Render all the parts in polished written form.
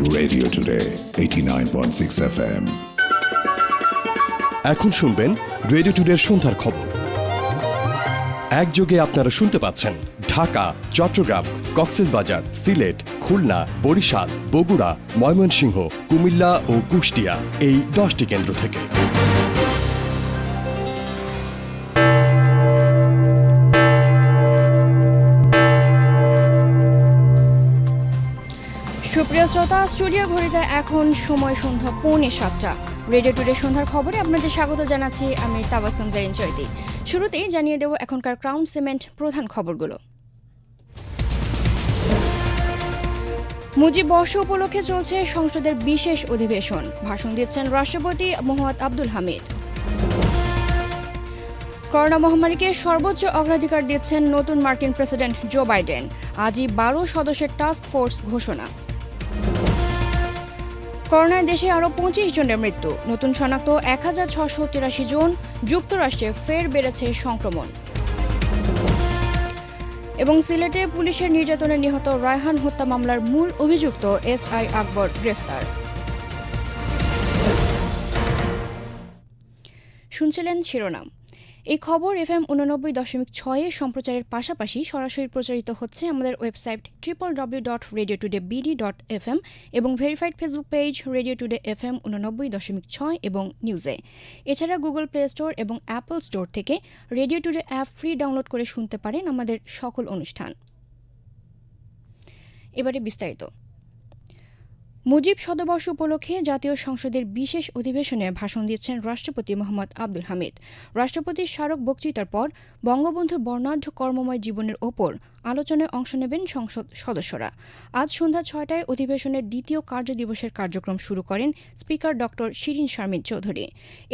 Radio Today 89.6 FM এখন শুনবেন radio টুডের সন্ধ্যার খবর। একযোগে আপনারা শুনতে পাচ্ছেন ঢাকা, চট্টগ্রাম, কক্সবাজার, সিলেট, খুলনা, বরিশাল, বগুড়া, ময়মনসিংহ, কুমিল্লা ও কুষ্টিয়া এই 10টি কেন্দ্র থেকে। সুপ্রিয় শ্রোতা, স্টুডিও ঘড়িতে এখন সময় সন্ধ্যা 6:45। রেডিও টুডে সন্ধ্যার খবরে আপনাদের স্বাগত জানাচ্ছি আমি তাবাসসুম জারিন চৈতি। শুরুতেই জানিয়ে দেব এখনকার ক্রাউন সিমেন্ট প্রধান খবরগুলো। মুজিব বর্ষ উপলক্ষে চলছে সংসদের বিশেষ অধিবেশন। ভাষণ দিচ্ছেন রাষ্ট্রপতি মোহাম্মদ আব্দুল হামিদ। করোনা মহামারীকে সর্বোচ্চ অগ্রাধিকার দিচ্ছেন নতুন মার্কিন প্রেসিডেন্ট জো বাইডেন। আজই 12 সদস্যের টাস্ক ফোর্স ঘোষণা। করোনায় দেশে আরও 25 জনের মৃত্যু, নতুন শনাক্ত 1683 জন। যুক্তরাষ্ট্রে ফের বেড়েছে সংক্রমণ। এবং সিলেটে পুলিশের নির্যাতনে নিহত রায়হান হত্যা মামলার মূল অভিযুক্ত এসআই আকবর গ্রেফতার। শুনছিলেন শিরোনাম। এই খবর FM 89.6 সম্প্রচারের পাশাপাশি সরাসরি প্রচারিত হচ্ছে আমাদের ওয়েবসাইট www.radiotoday.bd.fm এবং verified Facebook page radio today FM 89.6 এবং নিউজে। এছাড়া গুগল প্লে স্টোর এবং অ্যাপল স্টোর থেকে radio today app free download করে শুনতে পারেন আমাদের সকল অনুষ্ঠান। এবারে বিস্তারিত। মুজিব শতবর্ষ উপলক্ষে জাতীয় সংসদের বিশেষ অধিবেশনে ভাষণ দিচ্ছেন রাষ্ট্রপতি মোহাম্মদ আব্দুল হামিদ। রাষ্ট্রপতির স্মারক বক্তৃতার পর বঙ্গবন্ধুর বর্ণাঢ্য কর্মময় জীবনের ওপর আলোচনায় অংশ নেবেন সংসদ সদস্যরা। আজ সন্ধ্যা 6টায় অধিবেশনের দ্বিতীয় কার্যদিবসের কার্যক্রম শুরু করেন স্পিকার ড শিরিন শারমিন চৌধুরী।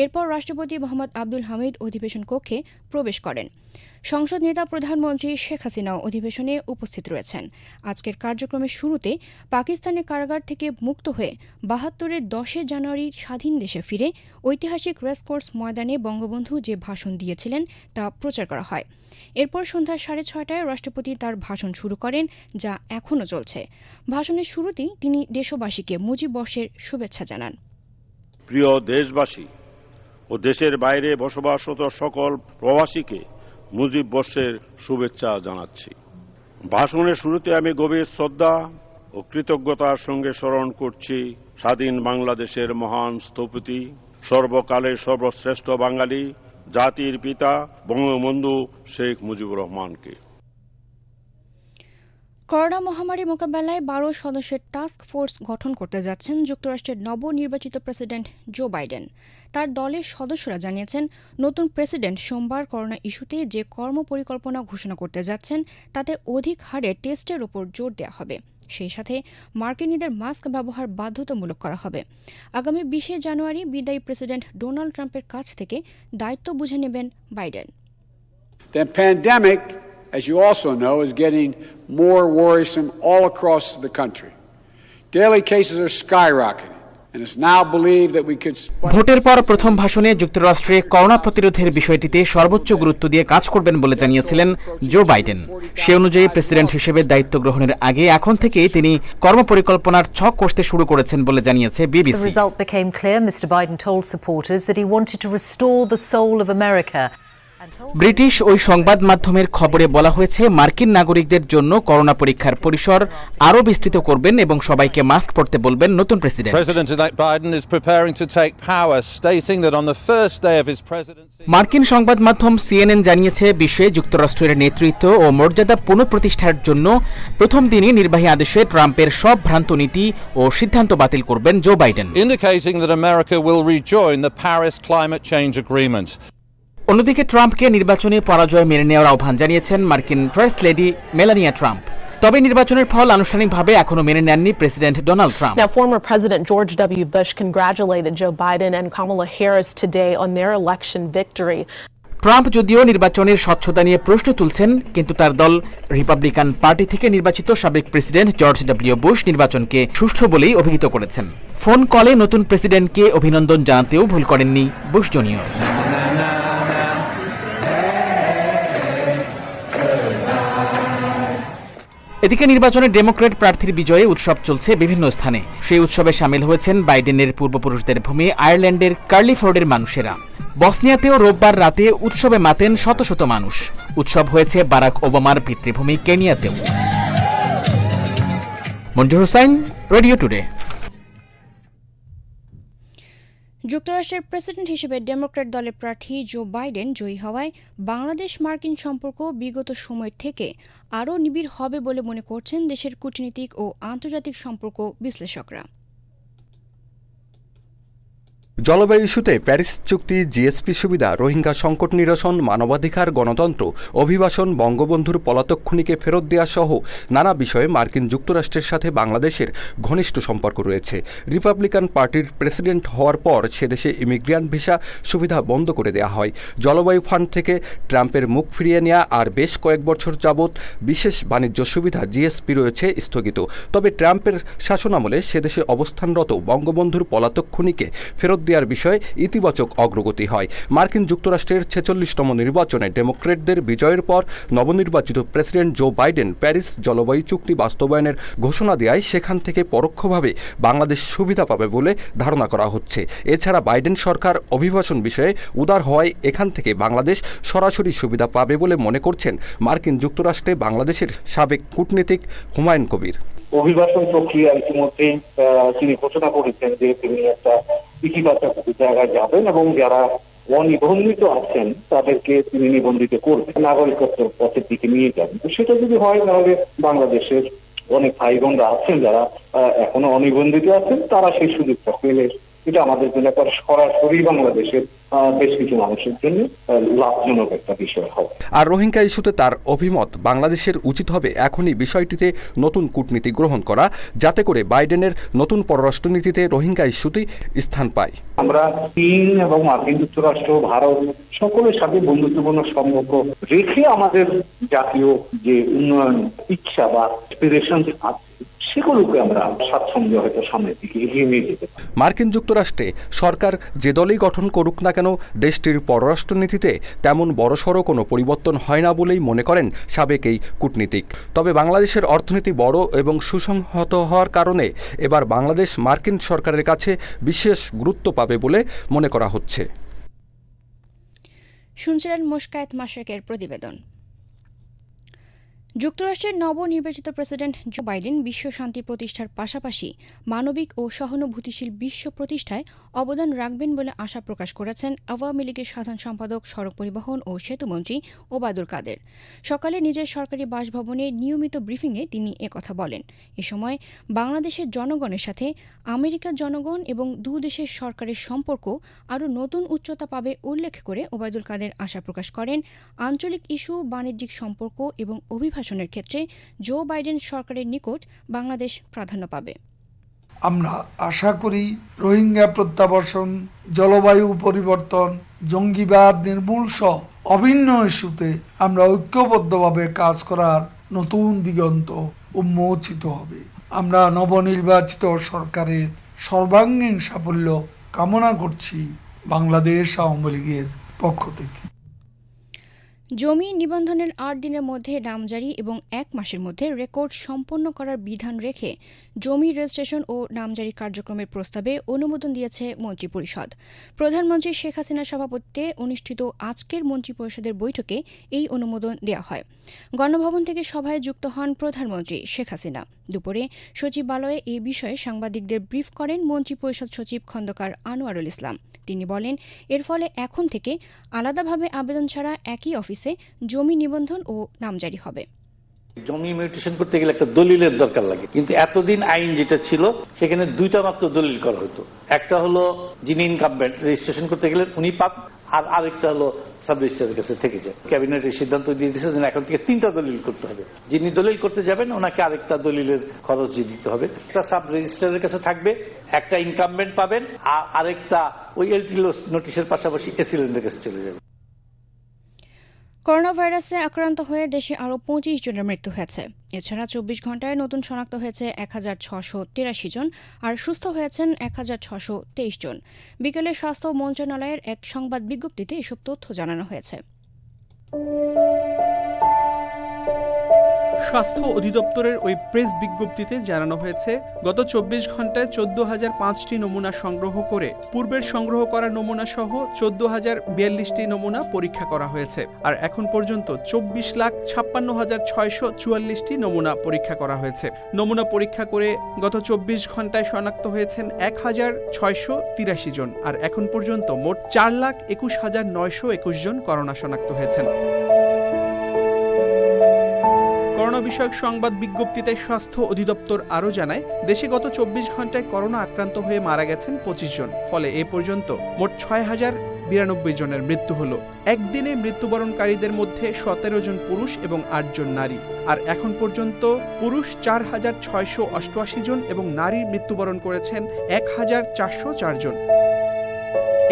এরপর রাষ্ট্রপতি মোহাম্মদ আব্দুল হামিদ অধিবেশন কক্ষে প্রবেশ করেন। সংসদ নেতা প্রধানমন্ত্রী শেখ হাসিনাও অধিবেশনে উপস্থিত রয়েছেন। আজকের কার্যক্রমের শুরুতে পাকিস্তানের কারাগার থেকে মুক্ত হয়ে 72-এর 10 জানুয়ারি স্বাধীন দেশে ফিরে ঐতিহাসিক রেসকোর্স ময়দানে বঙ্গবন্ধু যে ভাষণ দিয়েছিলেন তা প্রচার করা হয়। এরপর সন্ধ্যা 6:30টায় রাষ্ট্রপতি তার ভাষণ শুরু করেন, যা এখনও চলছে। ভাষণের শুরুতেই তিনি দেশবাসীকে মুজিব বর্ষের শুভেচ্ছা জানান। প্রিয় দেশবাসী ও দেশের বাইরে বসবাসরত সকল প্রবাসীকে মুজিব বর্ষের শুভেচ্ছা জানাচ্ছি। ভাষণের শুরুতে আমি গভীর শ্রদ্ধা ও কৃতজ্ঞতার সঙ্গে স্মরণ করছি স্বাধীন বাংলাদেশের মহান স্থপতি, সর্বকালের সর্বশ্রেষ্ঠ বাঙালি, জাতির পিতা বঙ্গবন্ধু শেখ মুজিবুর রহমানকে। করোনা মহামারী মোকাবেলায় 12 সদস্যের টাস্ক ফোর্স গঠন করতে যাচ্ছেন যুক্তরাষ্ট্রের নবনির্বাচিত প্রেসিডেন্ট জো বাইডেন। তার দলের সদস্যরা জানিয়েছেন, নতুন প্রেসিডেন্ট সোমবার করোনা ইস্যুতে যে কর্মপরিকল্পনা ঘোষণা করতে যাচ্ছেন তাতে অধিক হারে টেস্টের ওপর জোর দেওয়া হবে। সেই সাথে মার্কিনীদের মাস্ক ব্যবহার বাধ্যতামূলক করা হবে। আগামী 20 জানুয়ারি বিদায়ী প্রেসিডেন্ট ডোনাল্ড ট্রাম্পের কাছ থেকে দায়িত্ব বুঝে নেবেন Biden. The pandemic, as you also know, is getting more worrisome all across the country. Daily cases are skyrocketing, and it's now believed that we could... ভোটের পর প্রথম ভাষণে যুক্তরাষ্ট্রে করোনা প্রতিরোধের বিষয়টিতে সর্বোচ্চ গুরুত্ব দিয়ে কাজ করবেন বলে জানিয়েছিলেন জো বাইডেন। সে অনুযায়ী প্রেসিডেন্ট হিসেবে দায়িত্ব গ্রহণের আগে এখন থেকেই তিনি কর্মপরিকল্পনার ছক কষতে শুরু করেছেন বলে জানিয়েছে BBC. The result became clear. Mr. Biden told supporters that he wanted to restore the soul of America. British ওই সংবাদ মাধ্যমের খবরে বলা হয়েছে, মার্কিন নাগরিকদের জন্য করোনা পরীক্ষার পরিসর আরও বিস্তৃত করবেন এবং সবাইকে মাস্ক পরতে বলবেন নতুন president. President-elect Biden is preparing to take power, stating that on the first day of his presidency... মার্কিন সংবাদ মাধ্যম CNN জানিয়েছে, বিশ্বে যুক্তরাষ্ট্রের নেতৃত্ব ও মর্যাদা পুনঃপ্রতিষ্ঠার জন্য প্রথম দিনই নির্বাহী আদেশে ট্রাম্পের সব ভ্রান্ত নীতি ও সিদ্ধান্ত বাতিল করবেন Joe Biden, indicating that America will rejoin the Paris Climate Change Agreement. অন্যদিকে ট্রাম্পকে নির্বাচনী পরাজয় মেনে নেওয়ার আহ্বান জানিয়েছেন মার্কিন ফার্স্ট লেডি মেলানিয়া ট্রাম্প। তবে নির্বাচনের ফল আনুষ্ঠানিকভাবে এখনো মেনে নেননি president Donald Trump. Now, former President George W. Bush congratulated Joe Biden and Kamala Harris today on their election victory. Trump যদিও নির্বাচনের স্বচ্ছতা নিয়ে প্রশ্ন তুলছেন, কিন্তু তার দল রিপাবলিকান পার্টি থেকে নির্বাচিত সাবেক প্রেসিডেন্ট জর্জ ডব্লিউ বুশ নির্বাচনকে সুষ্ঠু বলেই অভিহিত করেছেন। ফোন কলে নতুন প্রেসিডেন্টকে অভিনন্দন জানাতেও ভুল করেননি বুশ জুনিয়র। এদিকে নির্বাচনে ডেমোক্র্যাট প্রার্থীর বিজয়ে উৎসব চলছে বিভিন্ন স্থানে। সেই উৎসবে সামিল হয়েছেন বাইডেনের পূর্বপুরুষদের ভূমি আয়ারল্যান্ডের কার্লিফোর্ডের মানুষেরা। বসনিয়াতেও রোববার রাতে উৎসবে মাতেন শত শত মানুষ। উৎসব হয়েছে বারাক ওবামার পিতৃভূমি কেনিয়াতেও। মঞ্জুর হোসাইন, রেডিও টুডে। যুক্তরাষ্ট্রের প্রেসিডেন্ট হিসেবে ডেমোক্র্যাট দলের প্রার্থী জো বাইডেন জয়ী হওয়ায় বাংলাদেশ মার্কিন সম্পর্ক বিগত সময়ের থেকে আরও নিবিড় হবে বলে মনে করছেন দেশের কূটনীতিক ও আন্তর্জাতিক সম্পর্ক বিশ্লেষকরা। জলবায়ু ইস্যুতে প্যারিস চুক্তি, জিএসপি সুবিধা, রোহিঙ্গা সংকট নিরসন, মানবাধিকার, গণতন্ত্র, অভিবাসন, বঙ্গবন্ধুর পলাতক খুনিকে ফেরত দেওয়া সহ নানা বিষয়ে মার্কিন যুক্তরাষ্ট্রের সাথে বাংলাদেশের ঘনিষ্ঠ সম্পর্ক রয়েছে। রিপাবলিকান পার্টির প্রেসিডেন্ট হওয়ার পর সেদেশে ইমিগ্রেন্ট ভিসা সুবিধা বন্ধ করে দেওয়া হয়। জলবায়ু ফান্ড থেকে ট্রাম্পের মুখ ফিরিয়ে নেওয়া আর বেশ কয়েক বছর যাবৎ বিশেষ বাণিজ্য সুবিধা জিএসপি রয়েছে স্থগিত। তবে ট্রাম্পের শাসনামলে সেদেশে অবস্থানরত বঙ্গবন্ধুর পলাতক খুনিকে ফেরত দেওয়ার বিষয়ে ইতিবাচক অগ্রগতি হয়। মার্কিন যুক্তরাষ্ট্রের 46তম নির্বাচনে ডেমোক্র্যাটদের বিজয়ের পর নবনির্বাচিত প্রেসিডেন্ট জো বাইডেন প্যারিস জলবায়ু চুক্তি বাস্তবায়নের ঘোষণা দেওয়ায় সেখান থেকে পরোক্ষভাবে বাংলাদেশ সুবিধা পাবে বলে ধারণা করা হচ্ছে। এছাড়া বাইডেন সরকার অভিবাসন বিষয়ে উদার হওয়ায় এখান থেকে বাংলাদেশ সরাসরি সুবিধা পাবে বলে মনে করছেন মার্কিন যুক্তরাষ্ট্রে বাংলাদেশের সাবেক কূটনীতিক হুমায়ুন কবির। অভিবাসন প্রক্রিয়া ইতিমধ্যেই তিনি ঘোষণা করেছেন যে তিনি একটা ইতিবাচক জায়গায় যাবেন এবং যারা অনিবন্ধিত আছেন তাদেরকে তিনি নিবন্ধিত করবেন, নাগরিকত্ব পথের দিকে নিয়ে যাবেন। তো সেটা যদি হয় তাহলে বাংলাদেশের অনেক ভাই বোনরা আছেন যারা এখনো অনিবন্ধিত আছেন, তারা সেই সুযোগটা পেলে এটা আমাদের জন্য একটা সরাসরি বাংলাদেশের বেশ কিছু মানুষের জন্য লাভজনক একটা বিষয় হবে। আর রোহিঙ্গা ইস্যুতে তার অভিমত, বাংলাদেশের উচিত হবে এখনই বিষয়টিতে নতুন কূটনীতি গ্রহণ করা, যাতে করে বাইডেনের নতুন পররাষ্ট্রনীতিতে রোহিঙ্গা ইস্যুতেই স্থান পায়। আমরা চীন এবং মার্কিন যুক্তরাষ্ট্র, ভারত সকলের সাথে বন্ধুত্বপূর্ণ সম্পর্ক রেখে আমাদের জাতীয় যে উন্নয়ন ইচ্ছা বা অ্যাসপিরেশন আছে সেগুলোকে আমরা স্বাচ্ছন্দ্য হয়তো সামনের দিকে এগিয়ে নিয়ে যেতে পারি। মার্কিন যুক্তরাষ্ট্রে সরকার যে দলই গঠন করুক না কেন দেশটির পররাষ্ট্রনীতিতে তেমন বড়সড় কোনো পরিবর্তন হয় না বলেই মনে করেন সাবেক এই কূটনীতিক। তবে বাংলাদেশের অর্থনীতি বড় এবং সুসংহত হওয়ার কারণে এবার বাংলাদেশ মার্কিন সরকারের কাছে বিশেষ গুরুত্ব পাবে বলে মনে করা হচ্ছে। শুনছিলেন মোশকায়েত মাশরাকের প্রতিবেদন। যুক্তরাষ্ট্রের নবনির্বাচিত প্রেসিডেন্ট জো বাইডেন বিশ্ব শান্তি প্রতিষ্ঠার পাশাপাশি মানবিক ও সহানুভূতিশীল বিশ্ব প্রতিষ্ঠায় অবদান রাখবেন বলে আশা প্রকাশ করেছেন আওয়ামী লীগের সাধারণ সম্পাদক, সড়ক পরিবহন ও সেতুমন্ত্রী ওবায়দুল কাদের। সকালে নিজের সরকারি বাসভবনে নিয়মিত ব্রিফিংয়ে তিনি একথা বলেন। এ সময় বাংলাদেশের জনগণের সাথে আমেরিকার জনগণ এবং দু দেশের সরকারের সম্পর্ক আরও নতুন উচ্চতা পাবে উল্লেখ করে ওবায়দুল কাদের আশা প্রকাশ করেন আঞ্চলিক ইস্যু, বাণিজ্যিক সম্পর্ক এবং অভিবাসনের ক্ষেত্রে জো বাইডেন সরকারের নিকট বাংলাদেশ প্রাধান্য পাবে। আমরা আশা করি রোহিঙ্গা প্রত্যাবাসন, জলবায়ু পরিবর্তন, জঙ্গিবাদ নির্মূল সহ অভিন্ন ইস্যুতে আমরা ঐক্যবদ্ধভাবে কাজ করার নতুন দিগন্ত উন্মোচিত হবে। আমরা নবনির্বাচিত সরকারের সর্বাঙ্গীন সাফল্য কামনা করছি বাংলাদেশ আওয়ামী লীগের পক্ষ থেকে। জমি নিবন্ধনের ৮ দিনের মধ্যে নামজারি এবং ১ মাসের মধ্যে রেকর্ড সম্পন্ন করার বিধান রেখে জমি রেজিস্ট্রেশন ও নামজারি কার্যক্রমের প্রস্তাবে অনুমোদন দিয়েছে মন্ত্রিপরিষদ। প্রধানমন্ত্রী শেখ হাসিনার সভাপতিত্বে অনুষ্ঠিত আজকের মন্ত্রিপরিষদের বৈঠকে এই অনুমোদন দেওয়া হয়। গণভবন থেকে সভায় যুক্ত হন প্রধানমন্ত্রী শেখ হাসিনা। দুপুরে সচিবালয়ে এ বিষয়ে সাংবাদিকদের ব্রিফ করেন মন্ত্রিপরিষদ সচিব খন্দকার আনোয়ারুল ইসলাম। তিনি বলেন, এর ফলে এখন থেকে আলাদাভাবে আবেদন ছাড়া একই অফিসে জমি নিবন্ধন ও নামজারি হবে। জমি মিউটেশন করতে গেলে একটা দলিলের দরকার লাগে, কিন্তু এতদিন আইন যেটা ছিল সেখানে দুইটা মাত্র দলিল করা হতো। একটা হলো যিনি ইনকামবেন্ট রেজিস্ট্রেশন করতে গেলেন উনি পান, আর আরেকটা হলো সাব রেজিস্ট্রারের কাছে থেকে যায়। ক্যাবিনেট এই সিদ্ধান্ত দিয়ে দিয়েছে যে এখন থেকে 3টা দলিল করতে হবে। যিনি দলিল করতে যাবেন ওনাকে আরেকটা দলিলের খরচ দিতে হবে। একটা সাব রেজিস্ট্রারের কাছে থাকবে, একটা ইনকামবেন্ট পাবেন, আর আরেকটা ওই এলটি নোটিশের পাশাপাশি এসিলেন্টের কাছে চলে যাবে। করোনা ভাইরাসে আক্রান্ত হয়ে দেশে আরও 25 জনের মৃত্যু হয়েছে। এছাড়া 24 ঘণ্টায় নতুন শনাক্ত হয়েছে 1683 জন, আর সুস্থ হয়েছেন 1623 জন। বিকেলে স্বাস্থ্য মন্ত্রণালয়ের এক সংবাদ বিজ্ঞপ্তিতে এসব তথ্য জানানো হয়েছে। স্বাস্থ্য অধিদপ্তরের ওই প্রেস বিজ্ঞপ্তিতে জানানো হয়েছে, গত 24 ঘন্টায় 14,005টি নমুনা সংগ্রহ করে পূর্বের সংগ্রহ করা নমুনা সহ 14,042টি নমুনা পরীক্ষা করা হয়েছে। আর এখন পর্যন্ত 24,56,644টি নমুনা পরীক্ষা করা হয়েছে। নমুনা পরীক্ষা করে গত 24 ঘন্টায় শনাক্ত হয়েছেন 1,683 জন। আর এখন পর্যন্ত মোট 4,21,921 জন করোনা শনাক্ত হয়েছেন। করোনা বিষয়ক সংবাদ বিজ্ঞপ্তিতে স্বাস্থ্য অধিদপ্তর আরও জানায়, দেশে গত 24 ঘন্টায় করোনা আক্রান্ত হয়ে মারা গেছেন 25 জন। ফলে এ পর্যন্ত মোট 6,092 জনের মৃত্যু হলো। একদিনে মৃত্যুবরণকারীদের মধ্যে 17 জন পুরুষ এবং 8 জন নারী। আর এখন পর্যন্ত পুরুষ 4,688 জন এবং নারী মৃত্যুবরণ করেছেন 1,404 জন।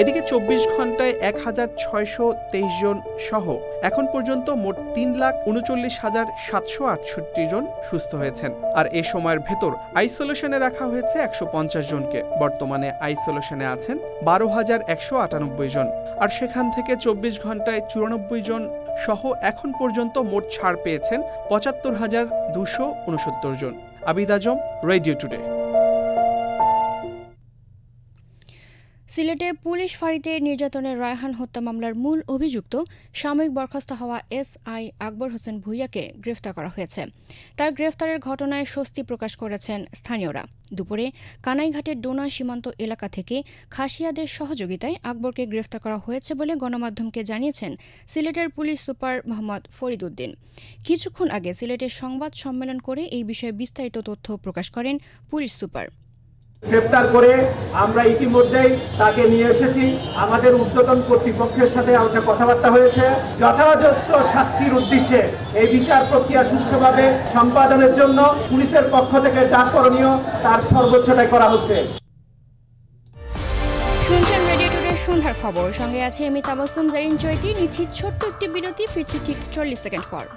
এদিকে 24 ঘন্টায় 1,623 জন সহ এখন পর্যন্ত মোট 3,39,768 জন সুস্থ হয়েছেন। আর এ সময়ের ভেতর আইসোলেশনে রাখা হয়েছে 150 জনকে। বর্তমানে আইসোলেশনে আছেন 12,198 জন। আর সেখান থেকে 24 ঘন্টায় 94 জন সহ এখন পর্যন্ত মোট ছাড় পেয়েছেন 75,269 জন। আবিদ আজম, রেডিও টুডে। সিলেটে পুলিশ ফাঁড়িতে নির্যাতনের রায়হান হত্যা মামলার মূল অভিযুক্ত সাময়িক বরখাস্ত হওয়া এসআই আকবর হোসেন ভূঁইয়াকে গ্রেফতার করা হয়েছে। তার গ্রেফতারের ঘটনায় স্বস্তি প্রকাশ করেছেন স্থানীয়রা। দুপুরে কানাইঘাটের ডোনা সীমান্ত এলাকা থেকে খাসিয়াদের সহযোগিতায় আকবরকে গ্রেফতার করা হয়েছে বলে গণমাধ্যমকে জানিয়েছেন সিলেটের পুলিশ সুপার মোহাম্মদ ফরিদ উদ্দিন। কিছুক্ষণ আগে সিলেটে সংবাদ সম্মেলন করে এই বিষয়ে বিস্তারিত তথ্য প্রকাশ করেন পুলিশ সুপার। গ্রেফতার করে আমরা ইতিমধ্যেই তাকে নিয়ে এসেছি। আমাদের ঊর্ধ্বতন কর্তৃপক্ষের সাথে আমাদের কথাবার্তা হয়েছে। যথাযথ শাস্তির উদ্দেশ্যে এই বিচার প্রক্রিয়া সুষ্ঠুভাবে সম্পাদনের জন্য পুলিশের পক্ষ থেকে যা করণীয় তার সর্বোচ্চটাই করা হচ্ছে। শুনছেন রেডিও টুডে সন্ধ্যার খবর, সঙ্গে আছে আমি তাবাসসুম জারিন চৈতি। নিচ্ছি ছোট্ট একটি বিরতি, ফিরছি ঠিক 40 সেকেন্ড পর।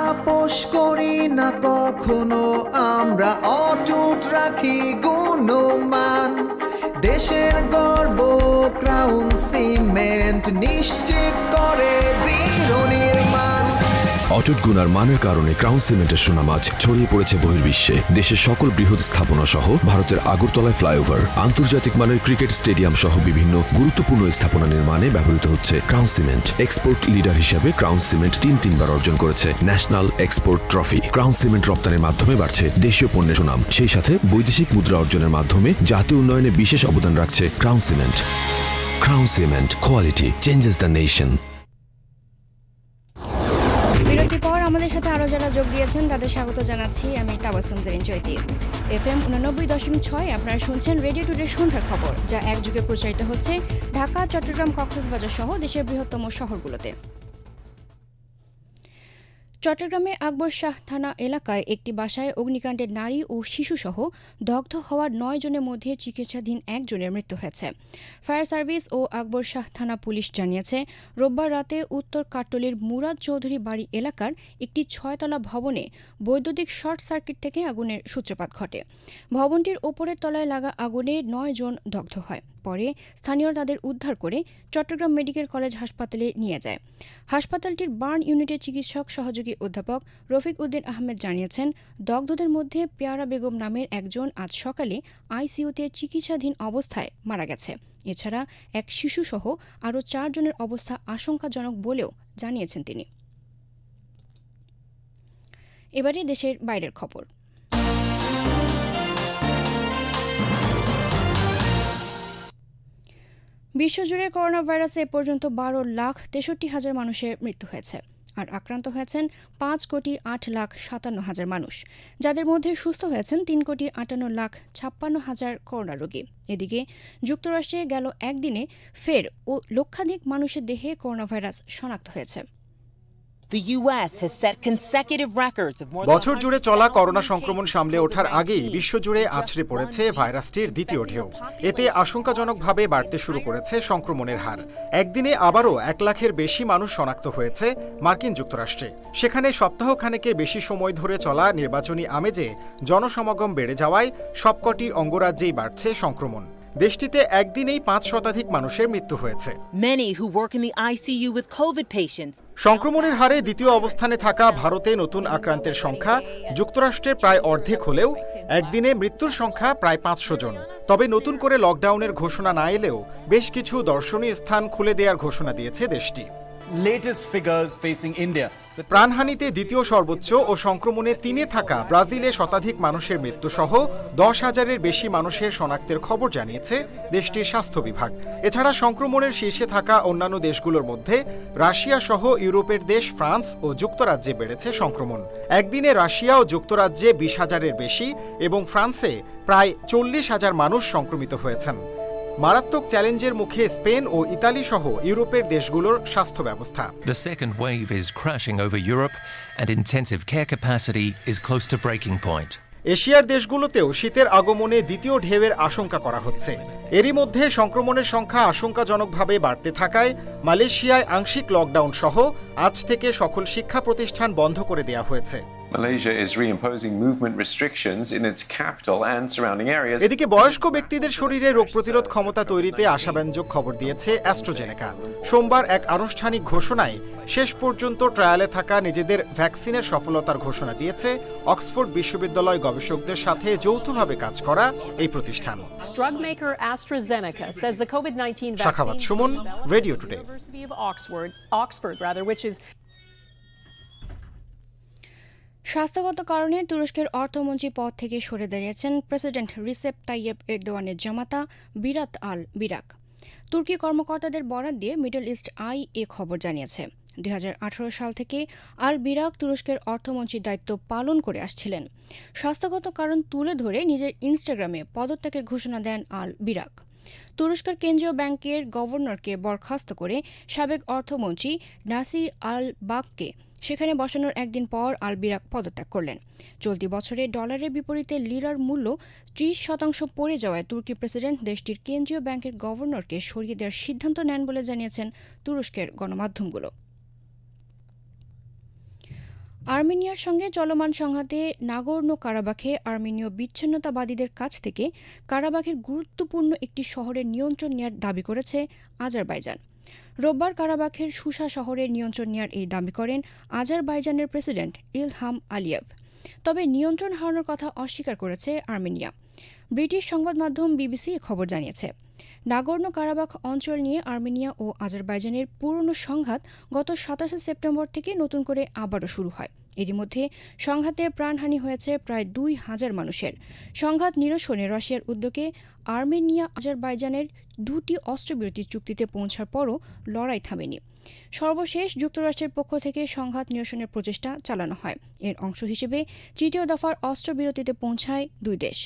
আপোষ করি না কখনো আমরা, অটুট রাখি গুণমান। দেশের গর্ব ক্রাউন সিমেন্ট নিশ্চিত করে দৃঢ় নির্মাণ। অটুট গুণার মানের কারণে ক্রাউন সিমেন্টের সুনাম আজ ছড়িয়ে পড়েছে বহির্বিশ্বে। দেশের সকল বৃহৎ স্থাপনা সহ ভারতের আগরতলায় ফ্লাইওভার, আন্তর্জাতিক মানের ক্রিকেট স্টেডিয়াম সহ বিভিন্ন গুরুত্বপূর্ণ স্থাপনা নির্মাণে ব্যবহৃত হচ্ছে ক্রাউন সিমেন্ট। এক্সপোর্ট লিডার হিসেবে ক্রাউন সিমেন্ট তিনবার অর্জন করেছে national export trophy. Crown cement রপ্তানির মাধ্যমে বাড়ছে দেশীয় পণ্যের সুনাম, সেই সাথে বৈদেশিক মুদ্রা অর্জনের মাধ্যমে জাতীয় উন্নয়নে বিশেষ অবদান রাখছে crown cement. Crown cement, quality changes the nation. বিরতির পর আমাদের সাথে আরও যারা যোগ দিয়েছেন তাদের স্বাগত জানাচ্ছি আমি তাবাসসুম জারিন চৈতি। FM 89.6 আপনারা শুনছেন রেডিও টুডে সন্ধ্যার খবর, যা একযুগে প্রচারিত হচ্ছে ঢাকা, চট্টগ্রাম, কক্সবাজার সহ দেশের বৃহত্তম শহরগুলোতে। চট্টগ্রামে আকবর শাহ থানা এলাকায় একটি বাসায় অগ্নিকাণ্ডে নারী ও শিশুসহ দগ্ধ হওয়ার 9 জনের মধ্যে চিকিৎসাধীন 1 জনের মৃত্যু হয়েছে। ফায়ার সার্ভিস ও আকবর শাহ থানা পুলিশ জানিয়েছে, রোববার রাতে উত্তর কাট্টলির মুরাদ চৌধুরী বাড়ি এলাকার একটি 6তলা ভবনে বৈদ্যুতিক শর্ট সার্কিট থেকে আগুনের সূত্রপাত ঘটে। ভবনটির ওপরের তলায় লাগা আগুনে 9 জন দগ্ধ হয়। পরে স্থানীয়রা তাদের উদ্ধার করে চট্টগ্রাম মেডিকেল কলেজ হাসপাতালে নিয়ে যায়। হাসপাতালটির বার্ন ইউনিটের চিকিৎসক সহযোগী অধ্যাপক রফিক উদ্দিন আহমেদ জানিয়েছেন, দগ্ধদের মধ্যে পেয়ারা বেগম নামের একজন আজ সকালে আইসিইউতে চিকিৎসাধীন অবস্থায় মারা গেছে। এছাড়া এক শিশুসহ আরও 4 জনের অবস্থা আশঙ্কাজনক বলেও জানিয়েছেন তিনি। এবারে দেশের বাইরের খবর। বিশ্বজুড়ে করোনা ভাইরাসে এ পর্যন্ত 12,63,000 মানুষের মৃত্যু হয়েছে। আর আক্রান্ত হয়েছেন 5,08,57,000 মানুষ, যাদের মধ্যে সুস্থ হয়েছেন 3,58,56,000 করোনা রোগী। এদিকে যুক্তরাষ্ট্রে গেল একদিনে ফের লক্ষাধিক মানুষের দেহে করোনা ভাইরাস শনাক্ত হয়েছে। বছর জুড়ে চলা করোনা সংক্রমণ সামলে ওঠার আগেই বিশ্বজুড়ে আছড়ে পড়েছে ভাইরাসটির দ্বিতীয় ঢেউ। এতে আশঙ্কাজনকভাবে বাড়তে শুরু করেছে সংক্রমণের হার। একদিনে আবারও 1 লাখের বেশি মানুষ শনাক্ত হয়েছে মার্কিন যুক্তরাষ্ট্রে। সেখানে সপ্তাহখানেকের বেশি সময় ধরে চলা নির্বাচনী আমেজে জনসমাগম বেড়ে যাওয়ায় সবকটি অঙ্গরাজ্যেই বাড়ছে সংক্রমণ। দেশটিতে একদিনেই 5 শতাধিক মানুষের মৃত্যু হয়েছে। Many who work in the ICU with COVID patients. সংক্রমণের হারে দ্বিতীয় অবস্থানে থাকা ভারতে নতুন আক্রান্তের সংখ্যা যুক্তরাষ্ট্রের প্রায় অর্ধেক হলেও একদিনে মৃত্যুর সংখ্যা প্রায় 500 জন। তবে নতুন করে লকডাউনের ঘোষণা না এলেও বেশ কিছু দর্শনীয় স্থান খুলে দেওয়ার ঘোষণা দিয়েছে দেশটি। Latest figures facing India. প্রাণহানিতে দ্বিতীয় সর্বোচ্চ ও সংক্রমণে 3-এ থাকা ব্রাজিলে শতাধিক মানুষের মৃত্যুসহ 10,000-এর বেশি মানুষের শনাক্তের খবর জানিয়েছে দেশটির স্বাস্থ্য বিভাগ। এছাড়া সংক্রমণের শীর্ষে থাকা অন্যান্য দেশগুলোর মধ্যে রাশিয়া সহ ইউরোপের দেশ ফ্রান্স ও যুক্তরাজ্যে বেড়েছে সংক্রমণ। একদিনে রাশিয়া ও যুক্তরাজ্যে 20,000-এর বেশি এবং ফ্রান্সে প্রায় 40,000 মানুষ সংক্রমিত হয়েছেন। মারাত্মক চ্যালেঞ্জের মুখে স্পেন ও ইতালি সহ ইউরোপের দেশগুলোর স্বাস্থ্য ব্যবস্থা। The second wave is crashing over Europe and intensive care capacity is close to breaking point. এশিয়ার দেশগুলোতেও শীতের আগমনে দ্বিতীয় ঢেউয়ের আশঙ্কা করা হচ্ছে। এরই মধ্যে সংক্রমণের সংখ্যা আশঙ্কাজনকভাবে বাড়তে থাকায় মালয়েশিয়ায় আংশিক লকডাউন সহ আজ থেকে সকল শিক্ষা প্রতিষ্ঠান বন্ধ করে দেওয়া হয়েছে। Malaysia is reimposing movement restrictions in its capital and surrounding areas. এদিকে বয়স্ক ব্যক্তিদের শরীরে রোগ প্রতিরোধ ক্ষমতা তৈরিতে আশাব্যঞ্জক খবর দিয়েছে অ্যাস্ট্রাজেনেকা। সোমবার এক আনুষ্ঠানিক ঘোষণায় শেষ পর্যন্ত ট্রায়ালে থাকা নিজেদের ভ্যাকসিনের সফলতার ঘোষণা দিয়েছে অক্সফোর্ড বিশ্ববিদ্যালয় গবেষকদের সাথে যৌথভাবে কাজ করা এই প্রতিষ্ঠান। Drug maker AstraZeneca says the COVID-19 Shakhawat vaccine Suman, radio today. University of Oxford, which is স্বাস্থ্যগত কারণে তুরস্কের অর্থমন্ত্রী পদ থেকে সরে দাঁড়িয়েছেন প্রেসিডেন্ট রিসেপ তাইয়েপ এরদোয়ানের জামাতা বিরাত আল বিরাক। তুর্কি কর্মকর্তাদের বরাত দিয়ে মিডল ইস্ট আই এ খবর জানিয়েছে। 2018 সাল থেকে আল বিরাক তুরস্কের অর্থমন্ত্রীর দায়িত্ব পালন করে আসছিলেন। স্বাস্থ্যগত কারণ তুলে ধরে নিজের ইনস্টাগ্রামে পদত্যাগের ঘোষণা দেন আল বিরাক। তুরস্কের কেন্দ্রীয় ব্যাংকের গভর্নরকে বরখাস্ত করে সাবেক অর্থমন্ত্রী নাসি আল বাককে সেখানে বসানোর একদিন পর আল বিরাক পদত্যাগ করলেন। চলতি বছরে ডলারের বিপরীতে লিরার মূল্য 30% পড়ে যাওয়ায় তুর্কি প্রেসিডেন্ট দেশটির কেন্দ্রীয় ব্যাংকের গভর্নরকে সরিয়ে দেওয়ার সিদ্ধান্ত নেন বলে জানিয়েছেন তুরস্কের গণমাধ্যমগুলো। আর্মেনিয়ার সঙ্গে চলমান সংঘাতে নাগোর্নো কারাবাখে আর্মেনীয় বিচ্ছিন্নতাবাদীদের কাছ থেকে কারাবাখের গুরুত্বপূর্ণ একটি শহরের নিয়ন্ত্রণ নেওয়ার দাবি করেছে আজারবাইজান। রোববার কারাবাখের সুসা শহরের নিয়ন্ত্রণ নেওয়ার এই দাবি করেন আজারবাইজানের প্রেসিডেন্ট ইলহাম আলিয়েভ। তবে নিয়ন্ত্রণ হারানোর কথা অস্বীকার করেছে আর্মেনিয়া। ব্রিটিশ সংবাদ মাধ্যম বিবিসি এ খবর জানিয়েছে। নাগোর্নো কারাবাখ অঞ্চল নিয়ে আর্মেনিয়া ও আজারবাইজানের পুরনো সংঘাত গত 27 সেপ্টেম্বর থেকে নতুন করে আবারও শুরু হয়। এরই মধ্যে সংঘাতে প্রাণহানি হয়েছে প্রায় 2,000 মানুষের। সংঘাত নিরসনে রাশিয়ার উদ্যোগে আর্মেনিয়া আজারবাইজানের 2টি অস্ত্রবিরতি চুক্তিতে পৌঁছার পরও লড়াই থামেনি। সর্বশেষ যুক্তরাষ্ট্রের পক্ষ থেকে সংঘাত নিরসনের প্রচেষ্টা চালানো হয়। এর অংশ হিসেবে তৃতীয় দফার অস্ত্রবিরতিতে পৌঁছায় দুই দেশ।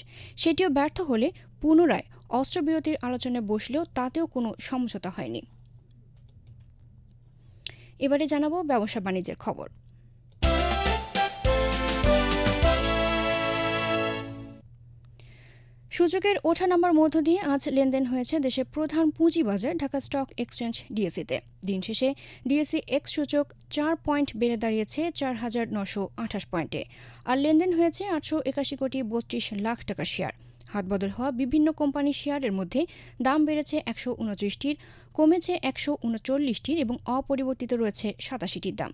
সেটিও ব্যর্থ হলে পুনরায় অস্ত্রবিরতির আলোচনায় বসলেও তাতেও কোনো সমঝোতা হয়নি। এবারে জানাবো ব্যবসা বাণিজ্যের খবর। সূচকের ওঠানামার মধ্য দিয়ে আজ লেনদেন হয়েছে দেশের প্রধান পুঁজিবাজার ঢাকা স্টক এক্সচেঞ্জ ডিএসইতে। দিন শেষে ডিএসই এক্স সূচক 4 পয়েন্ট বেড়ে দাঁড়িয়েছে 4,928 পয়েন্টে, আর লেনদেন হয়েছে 881 কোটি 32 লাখ টাকা শেয়ার। হাতবদল হওয়া বিভিন্ন কোম্পানির শেয়ারের মধ্যে দাম বেড়েছে 129টির, কমেছে 139টির এবং অপরিবর্তিত রয়েছে 87টির দাম।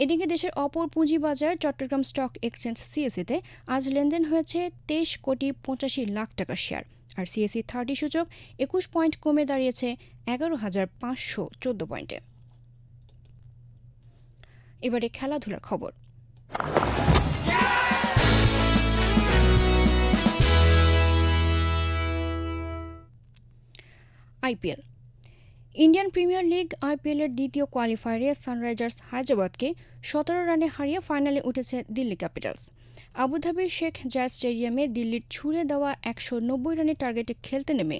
এদিকে দেশের অপর পুঁজিবাজার চট্টগ্রাম স্টক এক্সচেঞ্জ সিএসইতে আজ লেনদেন হয়েছে 23 কোটি 85 লাখ টাকার শেয়ার, আর সিএসই 30 সূচক 21 পয়েন্ট কমে দাঁড়িয়েছে 11,514 পয়েন্টে। এবারে খেলাধুলার খবর। আইপিএল। ইন্ডিয়ান প্রিমিয়ার লিগ আইপিএলের দ্বিতীয় কোয়ালিফায়ারে সানরাইজার্স হায়দ্রাবাদকে 17 রানে হারিয়ে ফাইনালে উঠেছে দিল্লি ক্যাপিটালস। আবুধাবির শেখ জায়েদ স্টেডিয়ামে দিল্লির ছুড়ে দেওয়া 190 রানের টার্গেটে খেলতে নেমে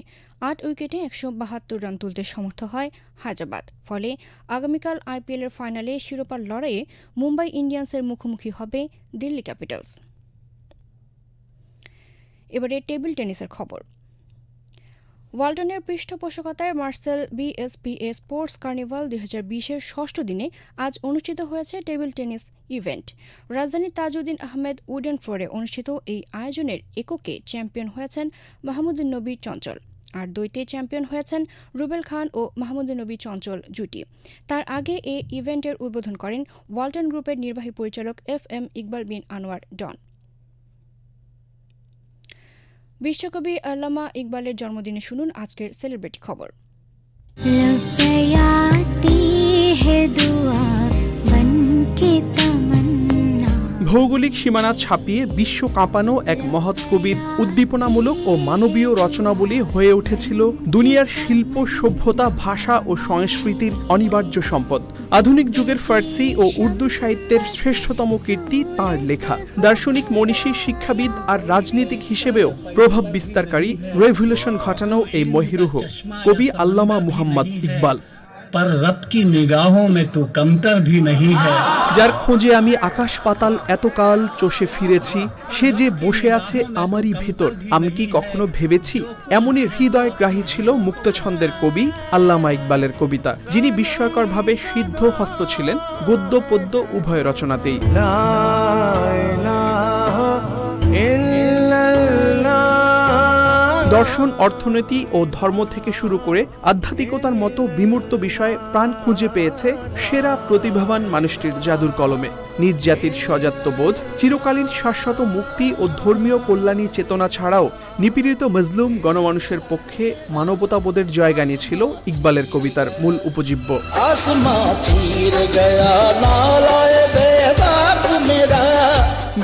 8 উইকেটে 172 রান তুলতে সমর্থ হয় হায়দ্রাবাদ। ফলে আগামীকাল আইপিএলের ফাইনালে শিরোপার লড়াইয়ে মুম্বাই ইন্ডিয়ান্সের মুখোমুখি হবে দিল্লি ক্যাপিটালস। এবারে টেবিল টেনিসের খবর। ওয়ালটনের পৃষ্ঠপোষকতায় মার্সেল বিএসপিএ স্পোর্টস কার্নিভাল 2020-এর ষষ্ঠ দিনে আজ অনুষ্ঠিত হয়েছে টেবিল টেনিস ইভেন্ট। রাজধানীর তাজউদ্দিন আহমেদ উডেন ফ্লোরে অনুষ্ঠিত এই আয়োজনের এককে চ্যাম্পিয়ন হয়েছেন মাহমুদুন নবী চঞ্চল। আর দ্বৈতে চ্যাম্পিয়ন হয়েছেন রুবেল খান ও মাহমুদুন নবী চঞ্চল জুটি। তার আগে এই ইভেন্টের উদ্বোধন করেন ওয়ালটন গ্রুপের নির্বাহী পরিচালক FM ইকবাল বিন আনোয়ার ডন। বিশ্বকবি আল্লামা ইকবালের জন্মদিনে শুনুন আজকের সেলিব্রিটি খবর। ভৌগোলিক সীমানা ছাপিয়ে বিশ্ব কাঁপানো এক মহৎ কবির উদ্দীপনামূলক ও মানবীয় রচনাবলী হয়ে উঠেছিল দুনিয়ার শিল্প, সভ্যতা, ভাষা ও সংস্কৃতির অনিবার্য সম্পদ। আধুনিক যুগের ফার্সি ও উর্দু সাহিত্যের শ্রেষ্ঠতম কীর্তি তাঁর লেখা। দার্শনিক, মনীষী, শিক্ষাবিদ আর রাজনীতিক হিসেবেও প্রভাব বিস্তারকারী, রেভলিউশন ঘটানো এই মহিরুহ কবি আল্লামা মুহাম্মদ ইকবাল। पर रब की निगाहों में तो कमतर भी नहीं है। যার খোঁজে আমি আকাশ পাতাল এতকাল চষে ফিরেছি, সে যে বসে আছে আমারই ভেতর, আমি কি কখনো ভেবেছি? এমনই হৃদয়গ্রাহী ছিল মুক্তছন্দের কবি আল্লামা ইকবালের কবিতা, যিনি বিস্ময়করভাবে সিদ্ধ হস্ত ছিলেন গদ্য পদ্য উভয় রচনাতেই। দর্শন, অর্থনীতি ও ধর্ম থেকে শুরু করে আধ্যাত্মিকতার মতো বিমূর্ত বিষয়ে প্রাণ খুঁজে পেয়েছে সেরা প্রতিভাবান মানুষটির জাদুর কলমে। নিজ জাতির স্বজাত্যবোধ, চিরকালীন শাশ্বত মুক্তি ও ধর্মীয় কল্যাণী চেতনা ছাড়াও নিপীড়িত মজলুম গণমানুষের পক্ষে মানবতাবোধের জয়গানি ছিল ইকবালের কবিতার মূল উপজীব্য।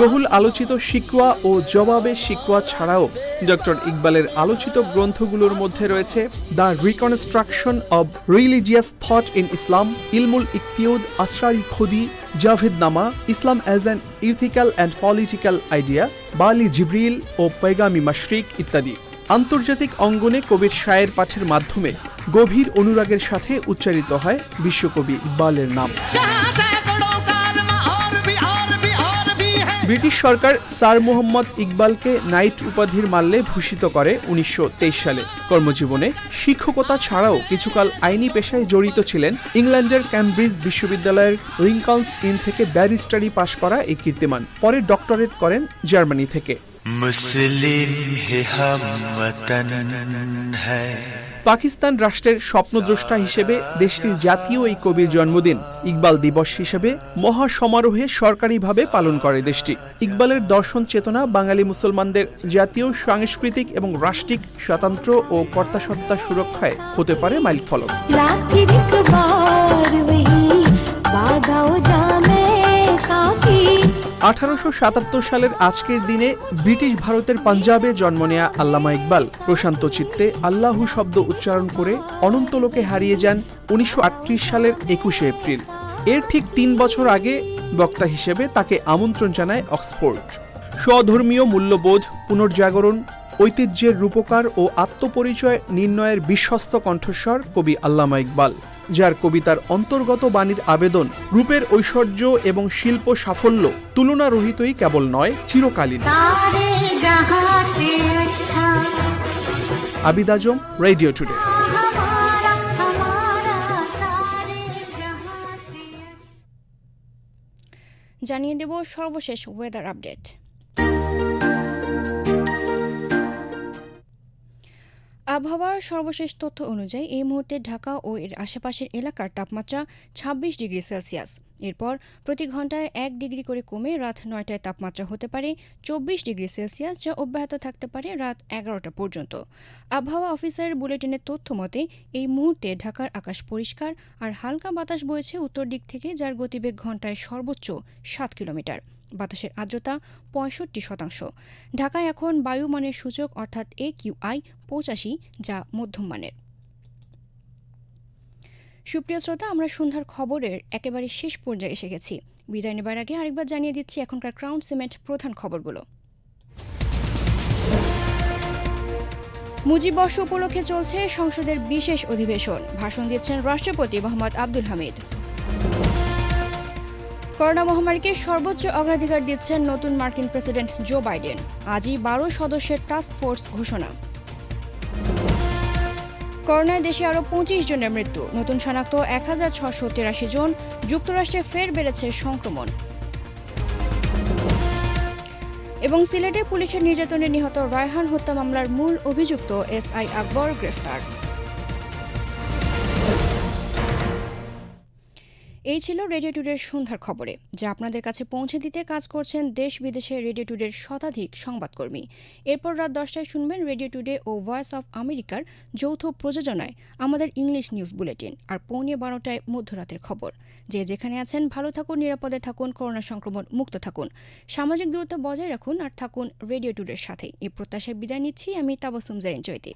বহুল আলোচিত শিকওয়া ও জবাবে শিকওয়া ছাড়াও ডক্টর ইকবালের আলোচিত গ্রন্থগুলোর মধ্যে রয়েছে the reconstruction of religious thought in Islam, Ilmul Iqtisad, Asrari Khudi, Javednama, Islam as an ethical and political idea, Bali Jibril ও পেগামি মাশরিক ইত্যাদি। আন্তর্জাতিক অঙ্গনে কবির শায়ের পাঠের মাধ্যমে গভীর অনুরাগের সাথে উচ্চারিত হয় বিশ্বকবি ইকবালের নাম। ব্রিটিশ সরকার স্যার মোহাম্মদ ইকবালকে নাইট উপাধির মাল্যে ভূষিত করে 1923 সালে। কর্মজীবনে শিক্ষকতা ছাড়াও কিছুকাল আইনি পেশায় জড়িত ছিলেন। ইংল্যান্ডের ক্যামব্রিজ বিশ্ববিদ্যালয়ের লিঙ্কনস ইন থেকে ব্যারিস্টারি পাশ করা এই কীর্তিমান পরে ডক্টরেট করেন জার্মানি থেকে। পাকিস্তান রাষ্ট্রের স্বপ্নদ্রষ্টা হিসেবে দেশটির জাতীয় এই কবির জন্মদিন ইকবাল দিবস হিসেবে মহা সমারোহে সরকারিভাবে পালন করে দেশটি। ইকবালের দর্শন চেতনা বাঙালি মুসলমানদের জাতীয়, সাংস্কৃতিক এবং রাষ্ট্রিক স্বাতন্ত্র্য ও কর্তাসত্তা সুরক্ষায় হতে পারে মাইলফলক। 1877 সালের আজকের দিনে ব্রিটিশ ভারতের পাঞ্জাবে জন্ম নেয়া আল্লামা ইকবাল প্রশান্ত চিত্তে আল্লাহু শব্দ উচ্চারণ করে অনন্তলোকে হারিয়ে যান 1938 সালের 21শে এপ্রিল। এর ঠিক 3 বছর আগে বক্তা হিসেবে তাকে আমন্ত্রণ জানায় অক্সফোর্ড। স্বধর্মীয় মূল্যবোধ, পুনর্জাগরণ, ঐতিহ্যের রূপকার ও আত্মপরিচয় নির্ণয়ের বিশ্বস্ত কণ্ঠস্বর কবি আল্লামা ইকবাল, যার কবিতার অন্তর্গত বাণীর আবেদন রূপের ঐশ্বর্য এবং শিল্প সাফল্য তুলনারহিতই কেবল নয়, চিরকালীন। আবিদ আজম, রেডিও টুডে। জানিয়ে দেব সর্বশেষ ওয়েদার আপডেট। আবহাওয়ার সর্বশেষ তথ্য অনুযায়ী এই মুহূর্তে ঢাকা ও এর আশেপাশের এলাকার তাপমাত্রা 26 ডিগ্রি সেলসিয়াস। এরপর প্রতি ঘন্টায় 1 ডিগ্রি করে কমে রাত 9টায় তাপমাত্রা হতে পারে 24 ডিগ্রি সেলসিয়াস, যা অব্যাহত থাকতে পারে রাত 11টা পর্যন্ত। আবহাওয়া অফিসারের বুলেটিনের তথ্য মতে এই মুহূর্তে ঢাকার আকাশ পরিষ্কার আর হালকা বাতাস বইছে উত্তর দিক থেকে, যার গতিবেগ ঘন্টায় সর্বোচ্চ 7 কিলোমিটার। বাতাসের আর্দ্রতা 65%। ঢাকায় এখন বায়ুমানের সূচক অর্থাৎ AQI 85, যা মধ্যম মানের। সুপ্রিয় শ্রোতা, আমরা সন্ধ্যার খবরের একেবারে শেষ পর্যায়ে এসে গেছি। বিদায় নেবার আগে আরেকবার জানিয়ে দিচ্ছি এখনকার ক্রাউন সিমেন্ট প্রধান খবরগুলো। মুজিব বর্ষ উপলক্ষে চলছে সংসদের বিশেষ অধিবেশন। ভাষণ দিচ্ছেন রাষ্ট্রপতি মোহাম্মদ আব্দুল হামিদ। করোনা মহামারীকে সর্বোচ্চ অগ্রাধিকার দিচ্ছেন নতুন মার্কিন প্রেসিডেন্ট জো বাইডেন। আজই 12 সদস্যের টাস্ক ফোর্স ঘোষণা। করোনায় দেশে আরও 25 জনের মৃত্যু, নতুন শনাক্ত 1683 জন। যুক্তরাষ্ট্রে ফের বেড়েছে সংক্রমণ। এবং সিলেটে পুলিশের নির্যাতনে নিহত রায়হান হত্যা মামলার মূল অভিযুক্ত এসআই আকবর গ্রেফতার। এই ছিল রেডিও টুডের সন্ধ্যার খবরে, যা আপনাদের কাছে পৌঁছে দিতে কাজ করছেন দেশ বিদেশে রেডিও টুডের শতাধিক সংবাদকর্মী। এরপর রাত 10টায় শুনবেন রেডিও টুডে ও ভয়েস অফ আমেরিকার যৌথ প্রযোজনায় আমাদের ইংলিশ নিউজ বুলেটিন, আর 11:15টায় মধ্যরাতের খবর। যে যেখানে আছেন ভালো থাকুন, নিরাপদে থাকুন, করোনা সংক্রমণ মুক্ত থাকুন, সামাজিক দূরত্ব বজায় রাখুন আর থাকুন রেডিও টুডের সাথে। এই প্রত্যাশায় বিদায় নিচ্ছি আমি তাবাসসুম জারিন চৈতি।